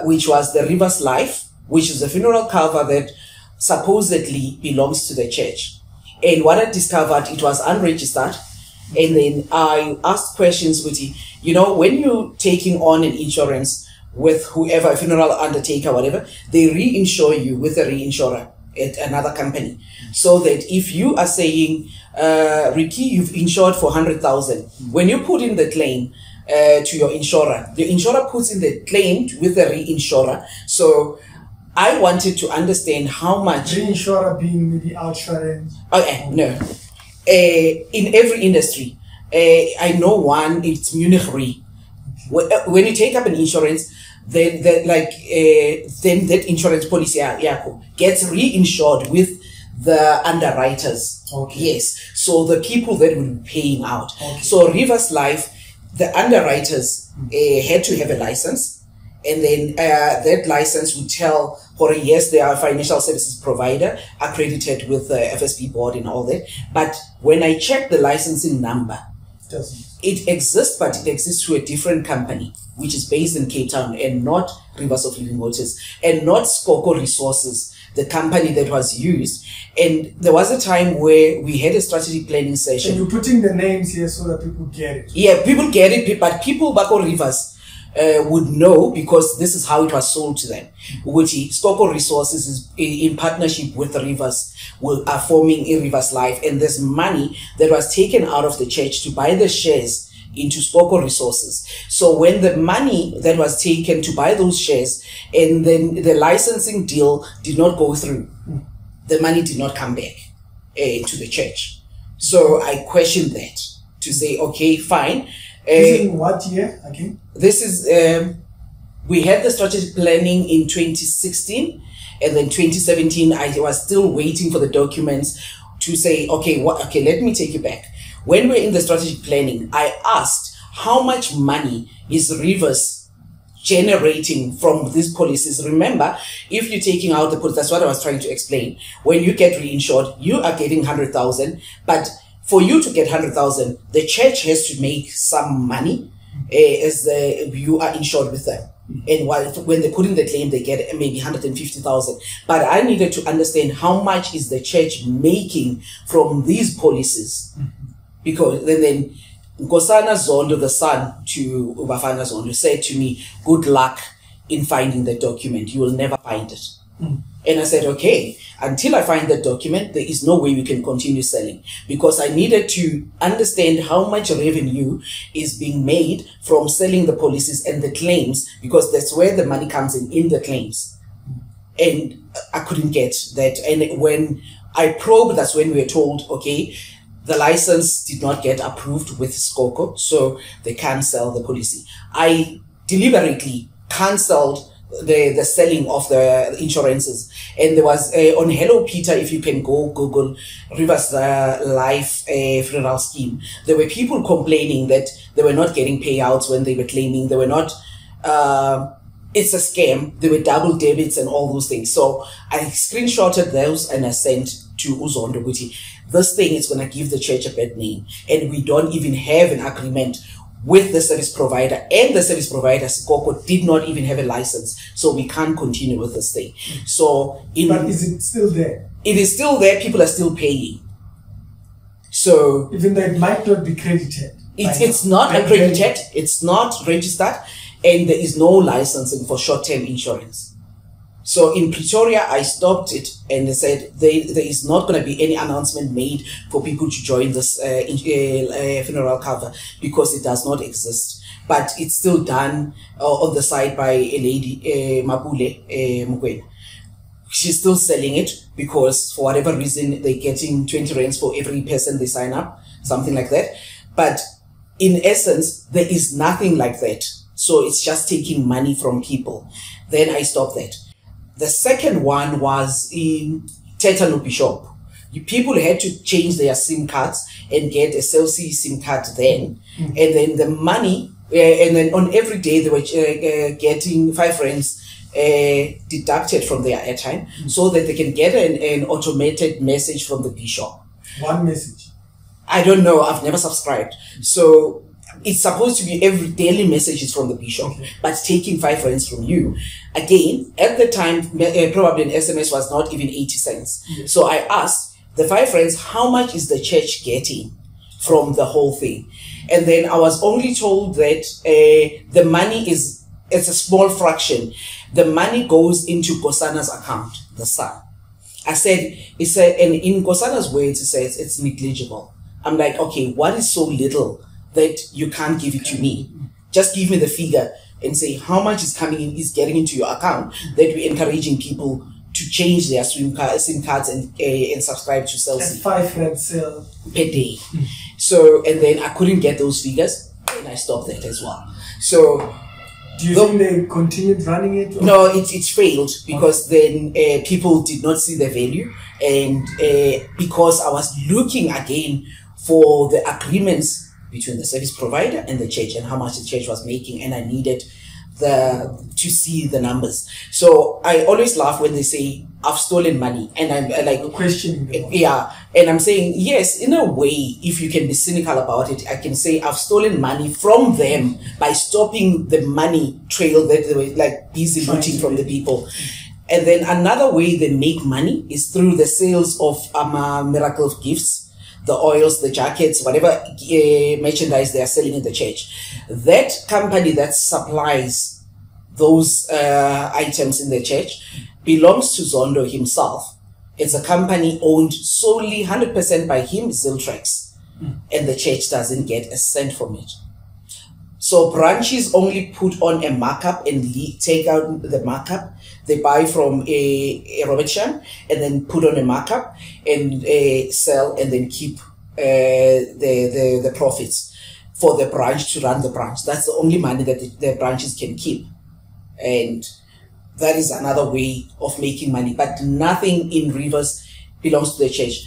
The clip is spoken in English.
which was the Rivers Life, which is a funeral cover that supposedly belongs to the church. And what I discovered, it was unregistered. And then I asked questions with when you're taking on an insurance with whoever, a funeral undertaker, whatever, they reinsure you with a reinsurer at another company. So that if you are saying, Ricky, you've insured for 100,000, when you put in the claim to your insurer, the insurer puts in the claim with the reinsurer. So I wanted to understand how much. Reinsurer being maybe outsurance. Okay, no. In every industry, I know one, it's Munich Re. When you take up an insurance, then that insurance policy gets reinsured with the underwriters. Okay. Yes. So the people that will be paying out. Okay. So Rivers Life, the underwriters had to have a license. And then that license would tell, yes, they are a financial services provider accredited with the FSP board and all that. But when I checked the licensing number, it exists, but it exists through a different company, which is based in Cape Town and not Rivers of Living Waters and not Skoko Resources, the company that was used. And there was a time where we had a strategic planning session. And you're putting the names here so that people get it. Yeah, people get it, but people back on Rivers would know, because this is how it was sold to them. Which Skoko Resources is in partnership with the Rivers are forming a Rivers Life, and there's money that was taken out of the church to buy the shares into Skoko Resources. So when the money that was taken to buy those shares and then the licensing deal did not go through, the money did not come back to the church. So I questioned that to say, okay, fine. This is in what year again? This is, we had the strategic planning in 2016, and then 2017, I was still waiting for the documents to say, okay, let me take you back. When we're in the strategic planning, I asked how much money is Rivers generating from these policies. Remember, if you're taking out the policy, that's what I was trying to explain. When you get reinsured, you are getting 100,000, but for you to get 100,000, the church has to make some money as you are insured with them. And when they put in the claim, they get maybe 150,000. But I needed to understand how much is the church making from these policies. Because then Nkosana Zondo, the son to Ubafana Zondo, said to me, good luck in finding the document. You will never find it. And I said, okay, until I find the document, there is no way we can continue selling, because I needed to understand how much revenue is being made from selling the policies and the claims, because that's where the money comes in the claims. And I couldn't get that. And when I probed, that's when we were told, okay, the license did not get approved with Skoko, so they can't sell the policy. I deliberately cancelled the selling of the insurances, and there was on Hello Peter, if you can go Google Rivers Life funeral scheme, there were people complaining that they were not getting payouts when they were claiming. They were not it's a scam. There were double debits and all those things. So I screenshotted those and I sent to Zondo Guti. This thing is going to give the church a bad name, and we don't even have an agreement with the service provider, and the service provider, Skoko, did not even have a license, so we can't continue with this thing. So, but is it still there? It is still there. People are still paying. So even though it might not be credited, it's not accredited, it's not registered, and there is no licensing for short-term insurance. So in Pretoria, I stopped it, and they said there is not going to be any announcement made for people to join this funeral cover, because it does not exist. But it's still done on the side by a lady, Mapule Mukwena. She's still selling it because for whatever reason they're getting 20 rands for every person they sign up, something like that. But in essence, there is nothing like that. So it's just taking money from people. Then I stopped that. The second one was in Tetano Bishop. People had to change their SIM cards and get a SLC SIM card then. And then the money, and then on every day they were getting 5 rands deducted from their airtime so that they can get an automated message from the bishop. One message? I don't know. I've never subscribed. So it's supposed to be every daily messages from the bishop, but taking 5 rands from you. Again, at the time, probably an SMS was not even 80 cents. Yes. So I asked the 5 rands, how much is the church getting from the whole thing? And then I was only told that the money it's a small fraction. The money goes into Kosana's account, the son. I said, and in Kosana's words, it says it's negligible. I'm like, okay, what is so little that you can't give it to me? Just give me the figure and say how much is coming in, is getting into your account, that we're encouraging people to change their SIM cards and subscribe to Celsi. 5 rand sale per day. So, and then I couldn't get those figures, and I stopped that as well. So, do you think they continued running it? Or? No, it failed because then people did not see the value, and because I was looking again for the agreements between the service provider and the church and how much the church was making, and I needed to see the numbers. So I always laugh when they say I've stolen money, and I'm like questioning them. Yeah, and I'm saying yes, in a way, if you can be cynical about it, I can say I've stolen money from them by stopping the money trail that they were like busy looting from the people. And then another way they make money is through the sales of miracle gifts, the oils, the jackets, whatever merchandise they are selling in the church. That company that supplies those items in the church belongs to Zondo himself. It's a company owned solely 100% by him, Ziltrex, and the church doesn't get a cent from it. So branches only put on a markup and take out the markup. They buy from a Robert Sham and then put on a markup and sell, and then keep the profits for the branch to run the branch. That's the only money that the branches can keep. And that is another way of making money. But nothing in Rivers belongs to the church.